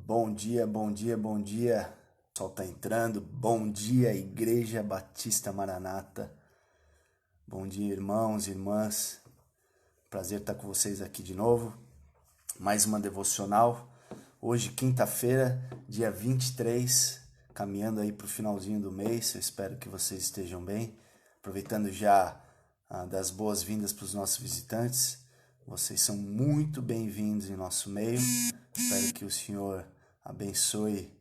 Bom dia, bom dia, bom dia. O sol tá entrando. Bom dia, Igreja Batista Maranata. Bom dia, irmãos e irmãs. Prazer estar com vocês aqui de novo. Mais uma devocional. Hoje, quinta-feira, dia 23, caminhando aí para o finalzinho do mês. Eu espero que vocês estejam bem. Aproveitando já das boas-vindas para os nossos visitantes. Vocês são muito bem-vindos em nosso meio. Espero que o Senhor abençoe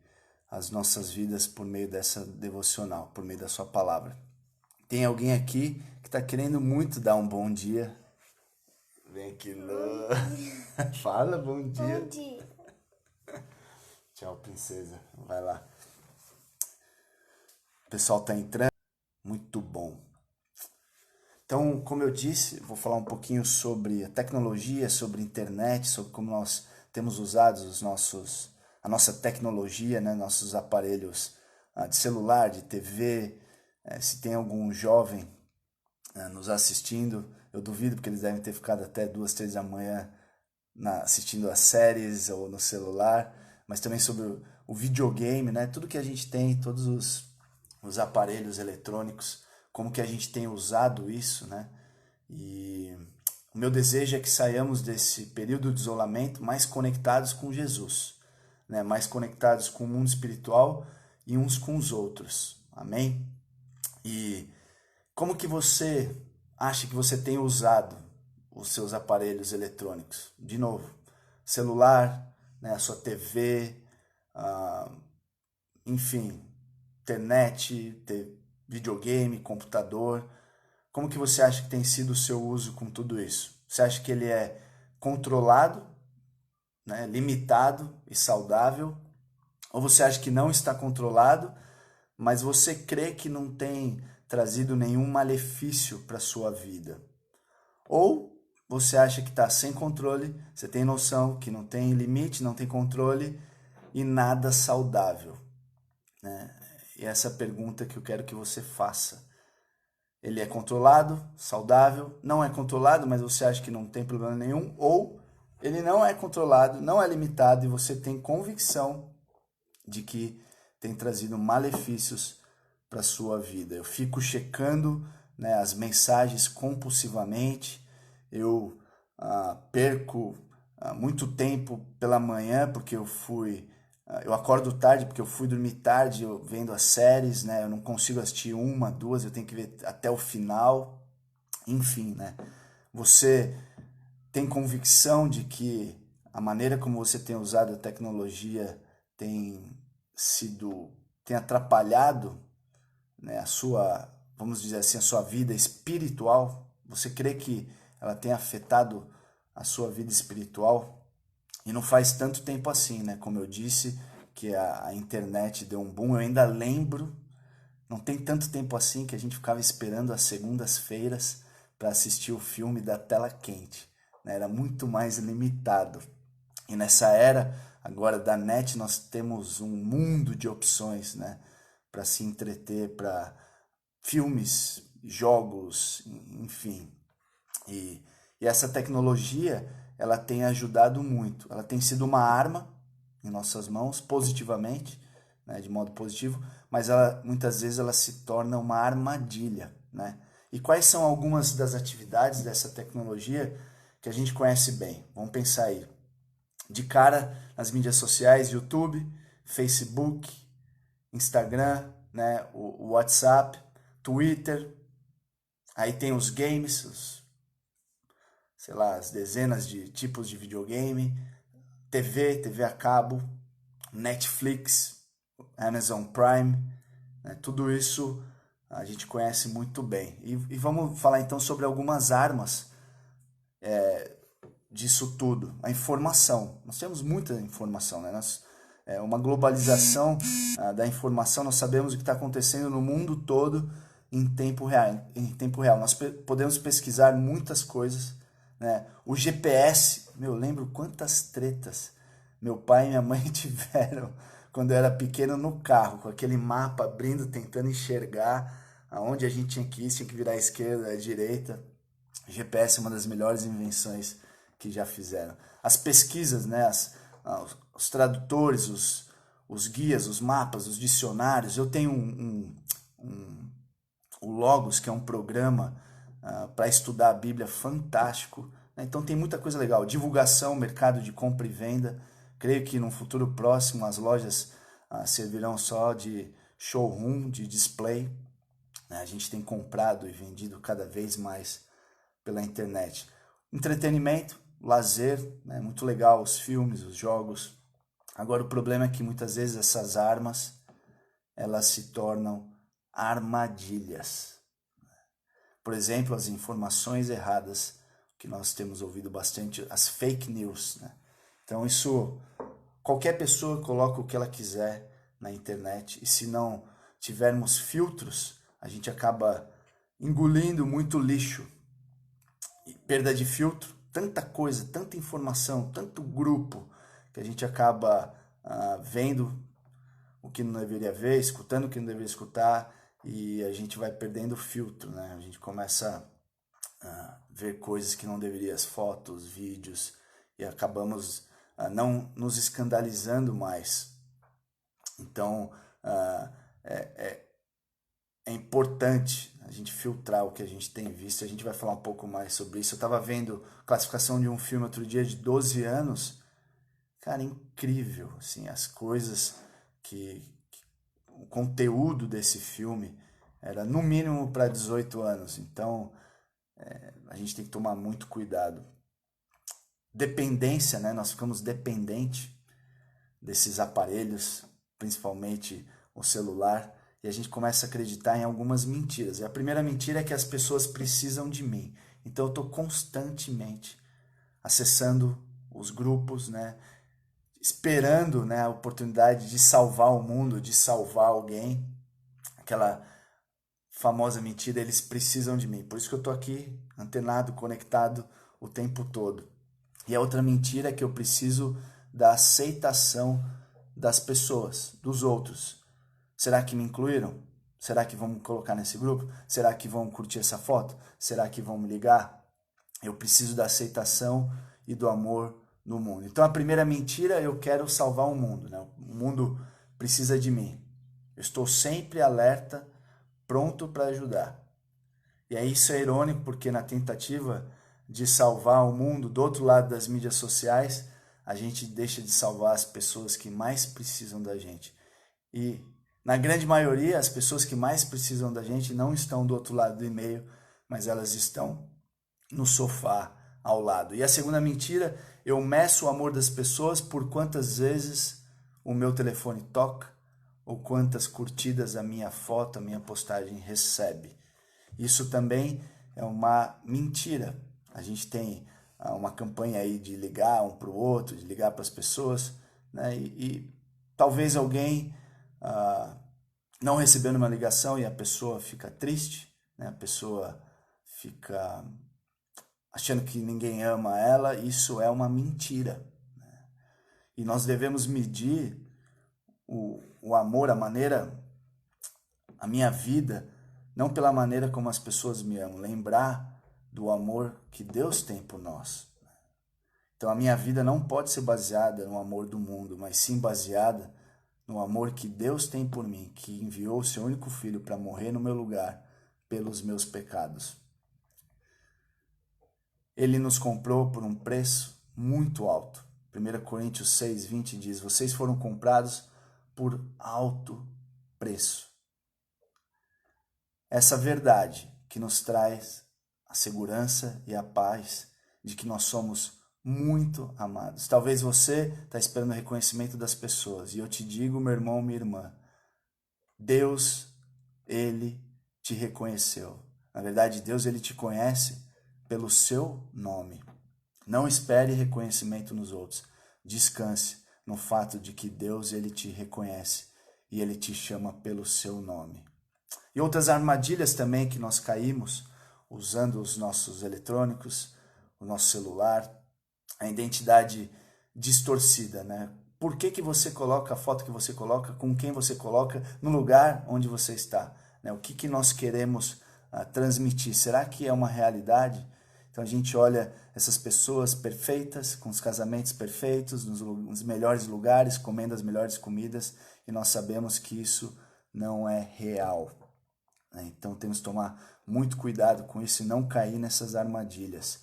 as nossas vidas por meio dessa devocional, por meio da sua palavra. Tem alguém aqui que está querendo muito dar um bom dia? Vem aqui, Lô. Fala, bom dia. Bom dia. Tchau, princesa. Vai lá. O pessoal está entrando. Muito bom. Então, como eu disse, vou falar um pouquinho sobre a tecnologia, sobre a internet, sobre como nós temos usado a nossa tecnologia, né, nossos aparelhos de celular, de TV. Se tem algum jovem nos assistindo, eu duvido, porque eles devem ter ficado até 2, 3 da manhã assistindo as séries ou no celular, mas também sobre o videogame, né, tudo que a gente tem, todos os aparelhos eletrônicos, como que a gente tem usado isso, né? E o meu desejo é que saiamos desse período de isolamento mais conectados com Jesus, né? Mais conectados com o mundo espiritual e uns com os outros. Amém? E como que você acha que você tem usado os seus aparelhos eletrônicos? De novo, celular, né? A sua TV, enfim, internet, videogame, computador. Como que você acha que tem sido o seu uso com tudo isso? Você acha que ele é controlado, né, limitado e saudável? Ou você acha que não está controlado, mas você crê que não tem trazido nenhum malefício para a sua vida? Ou você acha que está sem controle, você tem noção que não tem limite, não tem controle e nada saudável, né? E essa é a pergunta que eu quero que você faça. Ele é controlado, saudável, não é controlado, mas você acha que não tem problema nenhum, ou ele não é controlado, não é limitado e você tem convicção de que tem trazido malefícios para a sua vida. Eu fico checando, né, as mensagens compulsivamente, eu perco muito tempo pela manhã porque eu acordo tarde porque eu fui dormir tarde vendo as séries, né? Eu não consigo assistir uma, duas, eu tenho que ver até o final. Enfim, né? Você tem convicção de que a maneira como você tem usado a tecnologia tem atrapalhado, né, vamos dizer assim, a sua vida espiritual? Você crê que ela tem afetado a sua vida espiritual? E não faz tanto tempo assim, né? Como eu disse, que a internet deu um boom. Eu ainda lembro, não tem tanto tempo assim, que a gente ficava esperando as segundas-feiras para assistir o filme da tela quente, né? Era muito mais limitado. E nessa era agora da net nós temos um mundo de opções, né? Para se entreter, para filmes, jogos, enfim. E essa tecnologia, ela tem ajudado muito. Ela tem sido uma arma em nossas mãos, positivamente, né, de modo positivo, mas muitas vezes ela se torna uma armadilha, né? E quais são algumas das atividades dessa tecnologia que a gente conhece bem? Vamos pensar aí. De cara, nas mídias sociais, YouTube, Facebook, Instagram, né, o WhatsApp, Twitter. Aí tem os games, sei lá, as dezenas de tipos de videogame, TV a cabo, Netflix, Amazon Prime, né? Tudo isso a gente conhece muito bem. E vamos falar então sobre algumas armas disso tudo. A informação. Nós temos muita informação, né? Uma globalização da informação, nós sabemos o que está acontecendo no mundo todo em tempo real. Nós podemos pesquisar muitas coisas, né? O GPS, eu lembro quantas tretas meu pai e minha mãe tiveram quando eu era pequeno no carro, com aquele mapa abrindo, tentando enxergar aonde a gente tinha que ir, tinha que virar à esquerda, à direita. GPS é uma das melhores invenções que já fizeram. As pesquisas, né? os tradutores, os guias, os mapas, os dicionários. Eu tenho o Logos, que é um programa para estudar a Bíblia fantástico, né? Então tem muita coisa legal. Divulgação, mercado de compra e venda. Creio que no futuro próximo as lojas servirão só de showroom, de display. A gente tem comprado e vendido cada vez mais pela internet. Entretenimento, lazer, né? Muito legal os filmes, os jogos. Agora o problema é que muitas vezes essas armas, elas se tornam armadilhas. Por exemplo, as informações erradas, que nós temos ouvido bastante, as fake news, né? Então isso, qualquer pessoa coloca o que ela quiser na internet, e se não tivermos filtros, a gente acaba engolindo muito lixo. E perda de filtro, tanta coisa, tanta informação, tanto grupo, que a gente acaba vendo o que não deveria ver, escutando o que não deveria escutar, e a gente vai perdendo o filtro, né? A gente começa a ver coisas que não deveria, as fotos, vídeos, e acabamos não nos escandalizando mais. Então, é importante a gente filtrar o que a gente tem visto. A gente vai falar um pouco mais sobre isso. Eu estava vendo a classificação de um filme outro dia de 12 anos. Cara, incrível, assim, as coisas o conteúdo desse filme era no mínimo para 18 anos. Então, a gente tem que tomar muito cuidado. Dependência, né? Nós ficamos dependentes desses aparelhos, principalmente o celular, e a gente começa a acreditar em algumas mentiras. E a primeira mentira é que as pessoas precisam de mim. Então eu estou constantemente acessando os grupos, né? Esperando, né, a oportunidade de salvar o mundo, de salvar alguém. Aquela famosa mentira, eles precisam de mim. Por isso que eu estou aqui, antenado, conectado o tempo todo. E a outra mentira é que eu preciso da aceitação das pessoas, dos outros. Será que me incluíram? Será que vão me colocar nesse grupo? Será que vão curtir essa foto? Será que vão me ligar? Eu preciso da aceitação e do amor no mundo. Então a primeira mentira, eu quero salvar o mundo, né? O mundo precisa de mim. Eu estou sempre alerta, pronto para ajudar. E aí isso é irônico, porque na tentativa de salvar o mundo do outro lado das mídias sociais, a gente deixa de salvar as pessoas que mais precisam da gente. E na grande maioria, as pessoas que mais precisam da gente não estão do outro lado do e-mail, mas elas estão no sofá ao lado. E a segunda mentira, eu meço o amor das pessoas por quantas vezes o meu telefone toca ou quantas curtidas a minha foto, a minha postagem recebe. Isso também é uma mentira. A gente tem uma campanha aí de ligar um para o outro, de ligar para as pessoas, né? E talvez alguém não recebendo uma ligação e a pessoa fica triste, né? A pessoa fica achando que ninguém ama ela. Isso é uma mentira, né? E nós devemos medir o amor, a minha vida, não pela maneira como as pessoas me amam, lembrar do amor que Deus tem por nós. Então a minha vida não pode ser baseada no amor do mundo, mas sim baseada no amor que Deus tem por mim, que enviou o seu único filho para morrer no meu lugar pelos meus pecados. Ele nos comprou por um preço muito alto. 1 Coríntios 6:20 diz: vocês foram comprados por alto preço. Essa verdade que nos traz a segurança e a paz de que nós somos muito amados. Talvez você está esperando o reconhecimento das pessoas, e eu te digo, meu irmão, minha irmã, Deus, Ele te reconheceu. Na verdade, Deus, Ele te conhece pelo seu nome. Não espere reconhecimento nos outros. Descanse no fato de que Deus, Ele te reconhece e Ele te chama pelo seu nome. E outras armadilhas também que nós caímos usando os nossos eletrônicos, o nosso celular, a identidade distorcida, né? Por que você coloca a foto que você coloca, com quem você coloca, no lugar onde você está, né? O que nós queremos transmitir? Será que é uma realidade? Então a gente olha essas pessoas perfeitas, com os casamentos perfeitos, nos melhores lugares, comendo as melhores comidas, e nós sabemos que isso não é real. Então temos que tomar muito cuidado com isso e não cair nessas armadilhas.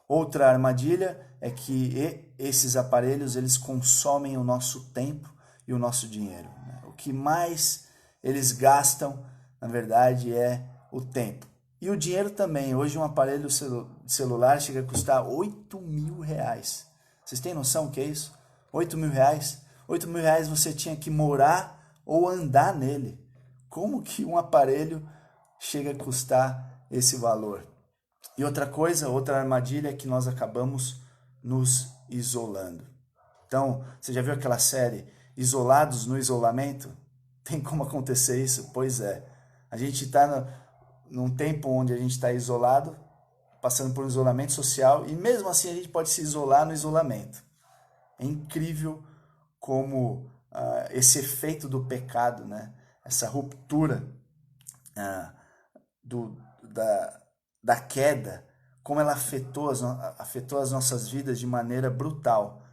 Outra armadilha é que esses aparelhos eles consomem o nosso tempo e o nosso dinheiro. O que mais eles gastam, na verdade, é o tempo. E o dinheiro também. Hoje um aparelho celular chega a custar R$8.000. Vocês têm noção do que é isso? R$8.000? R$8.000 você tinha que morar ou andar nele. Como que um aparelho chega a custar esse valor? E outra coisa, outra armadilha é que nós acabamos nos isolando. Então, você já viu aquela série Isolados no Isolamento? Tem como acontecer isso? Pois é. A gente está num tempo onde a gente está isolado, passando por um isolamento social, e mesmo assim a gente pode se isolar no isolamento. É incrível como esse efeito do pecado, né? Essa ruptura da queda, como ela afetou as nossas vidas de maneira brutal.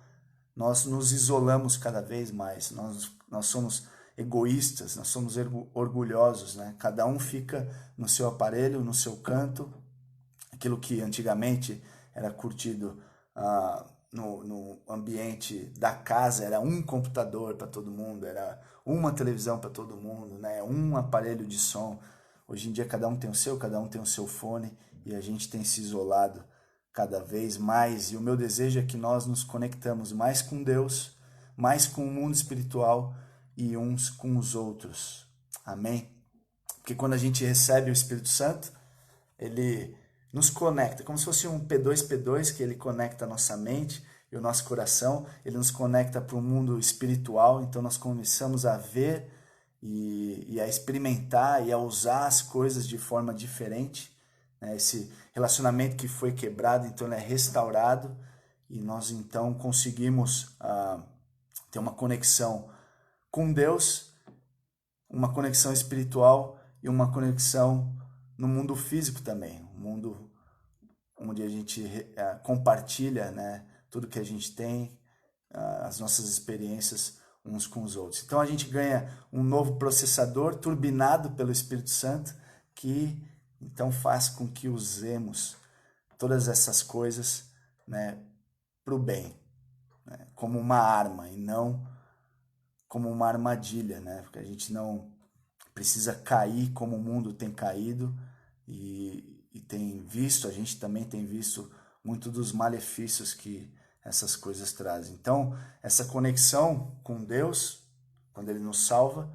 Nós nos isolamos cada vez mais, nós somos egoístas, nós somos orgulhosos, né? Cada um fica no seu aparelho, no seu canto. Aquilo que antigamente era curtido no ambiente da casa, era um computador para todo mundo, era uma televisão para todo mundo, né? Um aparelho de som. Hoje em dia cada um tem o seu fone, e a gente tem se isolado cada vez mais. E o meu desejo é que nós nos conectamos mais com Deus, mais com o mundo espiritual e uns com os outros. Amém? Porque quando a gente recebe o Espírito Santo, ele nos conecta, como se fosse um P2P2, que ele conecta a nossa mente e o nosso coração, ele nos conecta para o mundo espiritual, então nós começamos a ver e a experimentar e a usar as coisas de forma diferente. Esse relacionamento que foi quebrado, então ele é restaurado, e nós então conseguimos ter uma conexão com Deus, uma conexão espiritual e uma conexão no mundo físico também, um mundo onde a gente compartilha, né, tudo que a gente tem, as nossas experiências uns com os outros. Então a gente ganha um novo processador turbinado pelo Espírito Santo, que então faz com que usemos todas essas coisas, né, para o bem, né, como uma arma e não como uma armadilha, né? Porque a gente não precisa cair como o mundo tem caído e tem visto, a gente também tem visto muito dos malefícios que essas coisas trazem. Então, essa conexão com Deus, quando Ele nos salva,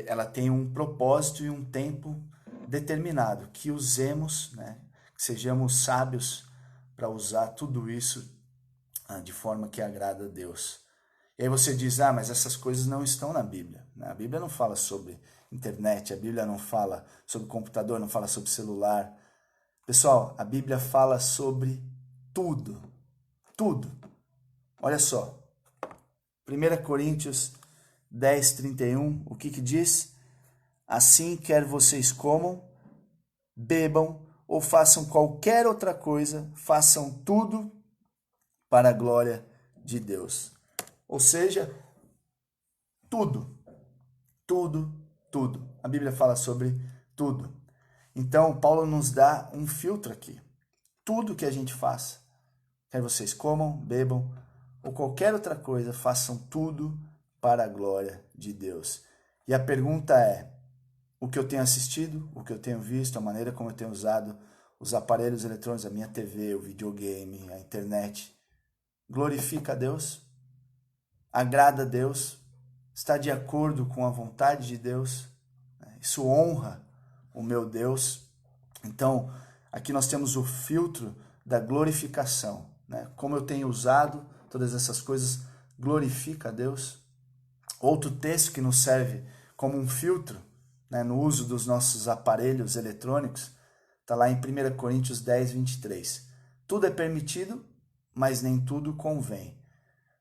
ela tem um propósito e um tempo determinado, que usemos, né? Que sejamos sábios para usar tudo isso de forma que agrada a Deus. E aí você diz, mas essas coisas não estão na Bíblia. A Bíblia não fala sobre internet, a Bíblia não fala sobre computador, não fala sobre celular. Pessoal, a Bíblia fala sobre tudo. Tudo. Olha só. 1 Coríntios 10:31, o que diz? Assim, quer vocês comam, bebam ou façam qualquer outra coisa, façam tudo para a glória de Deus. Ou seja, tudo, tudo, tudo. A Bíblia fala sobre tudo. Então, Paulo nos dá um filtro aqui. Tudo que a gente faça, quer vocês comam, bebam ou qualquer outra coisa, façam tudo para a glória de Deus. E a pergunta é, o que eu tenho assistido, o que eu tenho visto, a maneira como eu tenho usado os aparelhos eletrônicos, a minha TV, o videogame, a internet, glorifica a Deus? Agrada a Deus? Está de acordo com a vontade de Deus? Isso honra o meu Deus? Então, aqui nós temos o filtro da glorificação, né? Como eu tenho usado todas essas coisas, glorifica a Deus? Outro texto que nos serve como um filtro, né, no uso dos nossos aparelhos eletrônicos, está lá em 1 Coríntios 10:23. Tudo é permitido, mas nem tudo convém.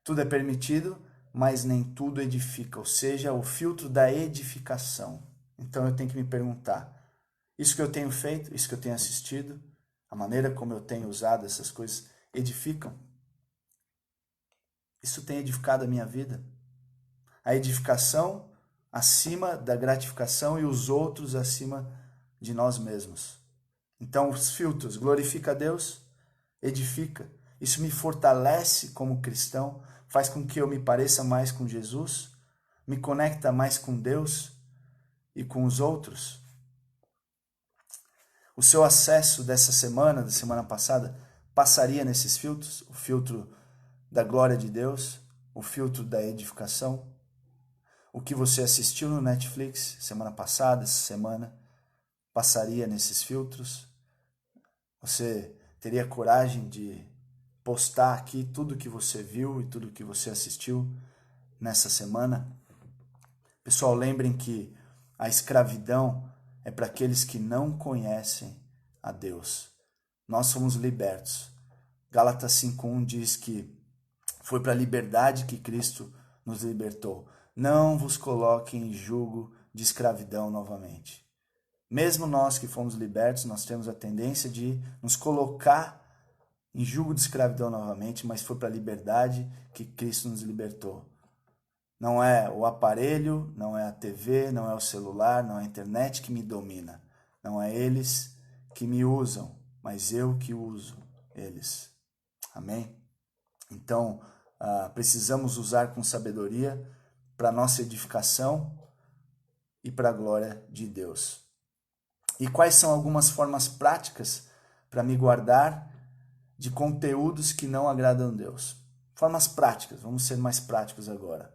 Tudo é permitido, mas nem tudo edifica, ou seja, o filtro da edificação. Então eu tenho que me perguntar, isso que eu tenho feito, isso que eu tenho assistido, a maneira como eu tenho usado essas coisas edificam. Isso tem edificado a minha vida. A edificação acima da gratificação e os outros acima de nós mesmos. Então, os filtros: glorifica a Deus, edifica. Isso me fortalece como cristão, faz com que eu me pareça mais com Jesus, me conecta mais com Deus e com os outros. O seu acesso dessa semana, da semana passada, passaria nesses filtros: o filtro da glória de Deus, o filtro da edificação. O que você assistiu no Netflix semana passada, essa semana, passaria nesses filtros? Você teria coragem de postar aqui tudo que você viu e tudo que você assistiu nessa semana? Pessoal, lembrem que a escravidão é para aqueles que não conhecem a Deus. Nós somos libertos. Gálatas 5:1 diz que foi para a liberdade que Cristo nos libertou. Não vos coloquem em jugo de escravidão novamente. Mesmo nós que fomos libertos, nós temos a tendência de nos colocar em jugo de escravidão novamente, mas foi para a liberdade que Cristo nos libertou. Não é o aparelho, não é a TV, não é o celular, não é a internet que me domina. Não é eles que me usam, mas eu que uso eles. Amém? Então, precisamos usar com sabedoria para nossa edificação e para a glória de Deus. E quais são algumas formas práticas para me guardar de conteúdos que não agradam a Deus? Formas práticas, vamos ser mais práticos agora.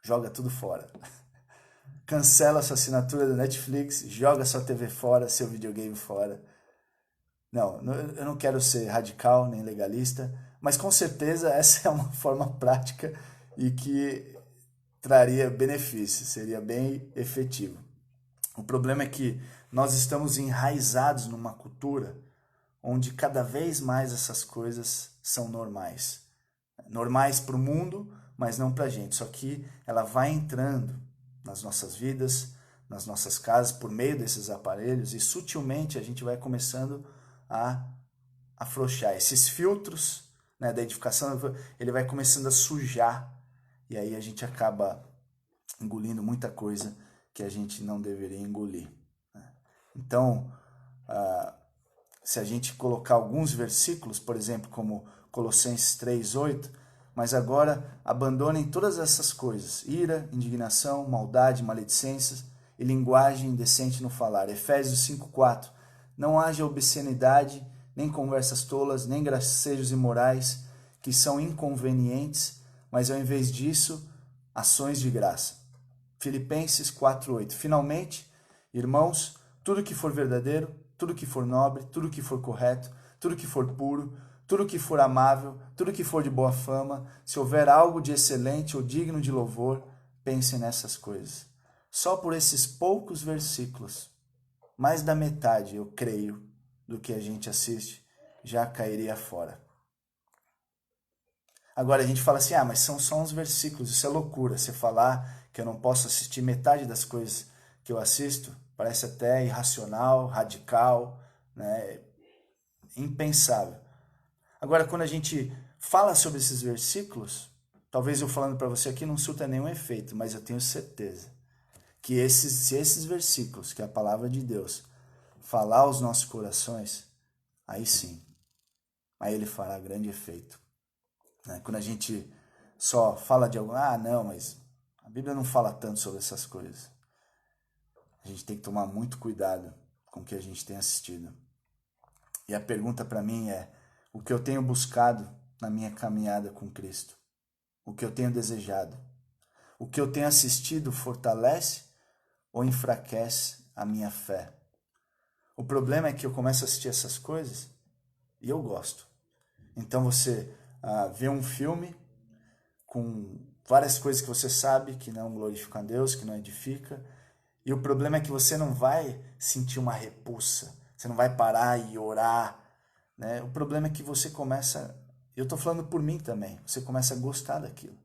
Joga tudo fora. Cancela sua assinatura do Netflix, joga sua TV fora, seu videogame fora. Não, eu não quero ser radical nem legalista, mas com certeza essa é uma forma prática e que traria benefício, seria bem efetivo. O problema é que nós estamos enraizados numa cultura onde cada vez mais essas coisas são normais. Normais para o mundo, mas não para a gente. Só que ela vai entrando nas nossas vidas, nas nossas casas, por meio desses aparelhos, e sutilmente a gente vai começando a afrouxar. Esses filtros, né, da edificação, ele vai começando a sujar, e aí a gente acaba engolindo muita coisa que a gente não deveria engolir. Então, se a gente colocar alguns versículos, por exemplo, como Colossenses 3:8, mas agora abandonem todas essas coisas: ira, indignação, maldade, maledicências e linguagem indecente no falar. Efésios 5:4, não haja obscenidade, nem conversas tolas, nem gracejos imorais, que são inconvenientes, mas ao invés disso, ações de graça. Filipenses 4:8, finalmente, irmãos, tudo que for verdadeiro, tudo que for nobre, tudo que for correto, tudo que for puro, tudo que for amável, tudo que for de boa fama, se houver algo de excelente ou digno de louvor, pense nessas coisas. Só por esses poucos versículos, mais da metade, eu creio, do que a gente assiste, já cairia fora. Agora a gente fala assim, mas são só uns versículos, isso é loucura. Você falar que eu não posso assistir metade das coisas que eu assisto, parece até irracional, radical, né? Impensável. Agora, quando a gente fala sobre esses versículos, talvez eu falando para você aqui não surta nenhum efeito, mas eu tenho certeza que se esses versículos, que é a palavra de Deus, falar aos nossos corações, aí sim, aí ele fará grande efeito. Quando a gente só fala de algo, não, mas a Bíblia não fala tanto sobre essas coisas. A gente tem que tomar muito cuidado com o que a gente tem assistido. E a pergunta para mim é, o que eu tenho buscado na minha caminhada com Cristo? O que eu tenho desejado? O que eu tenho assistido fortalece ou enfraquece a minha fé? O problema é que eu começo a assistir essas coisas e eu gosto. Então você vê um filme com várias coisas que você sabe que não glorificam a Deus, que não edifica, e o problema é que você não vai sentir uma repulsa, você não vai parar e orar, né? O problema é que você começa, eu estou falando por mim também, você começa a gostar daquilo.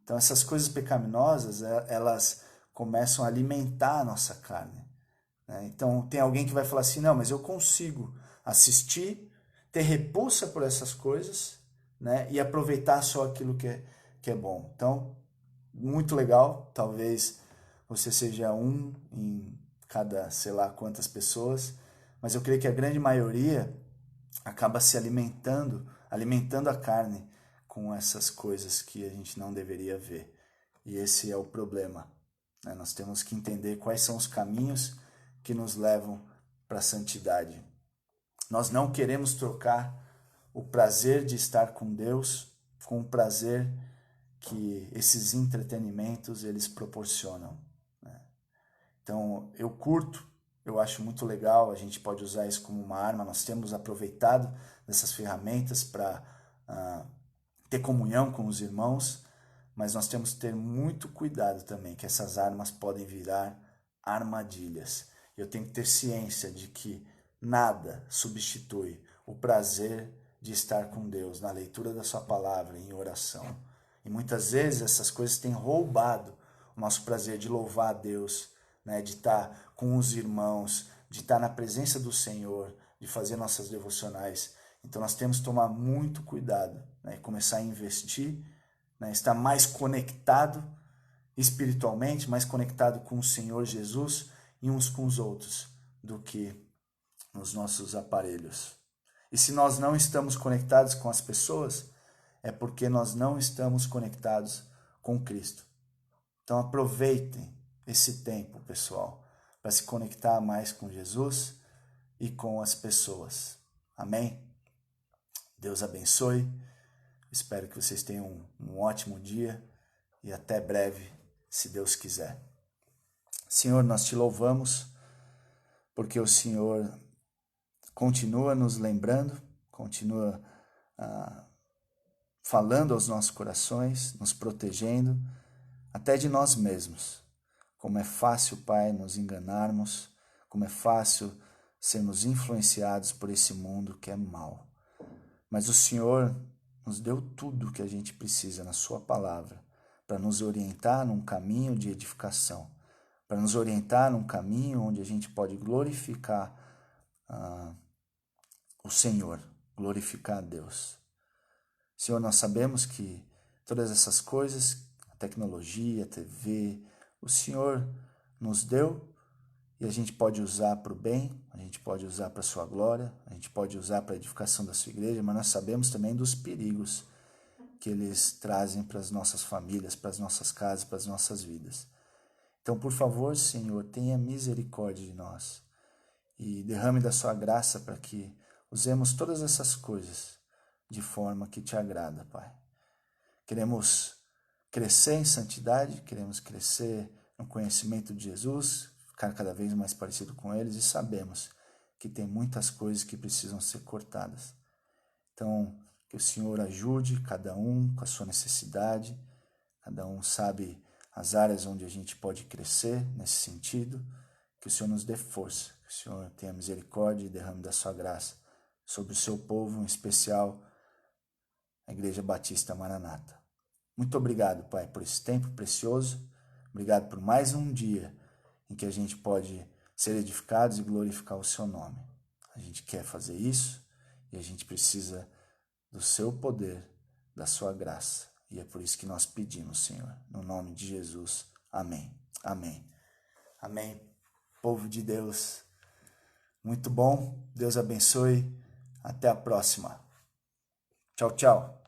Então essas coisas pecaminosas, elas começam a alimentar a nossa carne, né? Então tem alguém que vai falar assim, não, mas eu consigo assistir, ter repulsa por essas coisas, né? E aproveitar só aquilo que é bom. Então, muito legal. Talvez você seja um em cada, sei lá quantas pessoas, mas eu creio que a grande maioria acaba se alimentando a carne com essas coisas que a gente não deveria ver. E esse é o problema, né? Nós temos que entender quais são os caminhos que nos levam para a santidade. Nós não queremos trocar o prazer de estar com Deus com o prazer que esses entretenimentos eles proporcionam, né? Então, eu acho muito legal, a gente pode usar isso como uma arma, nós temos aproveitado dessas ferramentas para ter comunhão com os irmãos, mas nós temos que ter muito cuidado também, que essas armas podem virar armadilhas. Eu tenho que ter ciência de que nada substitui o prazer de estar com Deus, na leitura da sua palavra, em oração. E muitas vezes essas coisas têm roubado o nosso prazer de louvar a Deus, né, de estar com os irmãos, de estar na presença do Senhor, de fazer nossas devocionais. Então nós temos que tomar muito cuidado, né, e começar a investir, né, estar mais conectado espiritualmente, mais conectado com o Senhor Jesus e uns com os outros do que nos nossos aparelhos. E se nós não estamos conectados com as pessoas, é porque nós não estamos conectados com Cristo. Então aproveitem esse tempo, pessoal, para se conectar mais com Jesus e com as pessoas. Amém? Deus abençoe. Espero que vocês tenham um ótimo dia e até breve, se Deus quiser. Senhor, nós te louvamos porque o Senhor continua nos lembrando, continua falando aos nossos corações, nos protegendo, até de nós mesmos. Como é fácil, Pai, nos enganarmos, como é fácil sermos influenciados por esse mundo que é mau. Mas o Senhor nos deu tudo o que a gente precisa na sua palavra para nos orientar num caminho de edificação, para nos orientar num caminho onde a gente pode glorificar o Senhor, glorificar a Deus. Senhor, nós sabemos que todas essas coisas, a tecnologia, a TV, o Senhor nos deu e a gente pode usar para o bem, a gente pode usar para a sua glória, a gente pode usar para a edificação da sua igreja, mas nós sabemos também dos perigos que eles trazem para as nossas famílias, para as nossas casas, para as nossas vidas. Então, por favor, Senhor, tenha misericórdia de nós e derrame da sua graça para que usemos todas essas coisas de forma que te agrada, Pai. Queremos crescer em santidade, queremos crescer no conhecimento de Jesus, ficar cada vez mais parecido com eles e sabemos que tem muitas coisas que precisam ser cortadas. Então, que o Senhor ajude cada um com a sua necessidade, cada um sabe as áreas onde a gente pode crescer nesse sentido, que o Senhor nos dê força, que o Senhor tenha misericórdia e derrame da sua graça sobre o seu povo, em especial a Igreja Batista Maranata. Muito obrigado, Pai, por esse tempo precioso, obrigado por mais um dia em que a gente pode ser edificados e glorificar o seu nome. A gente quer fazer isso e a gente precisa do seu poder, da sua graça. E é por isso que nós pedimos, Senhor, no nome de Jesus. Amém. Amém. Amém. Povo de Deus, muito bom. Deus abençoe. Até a próxima. Tchau, tchau.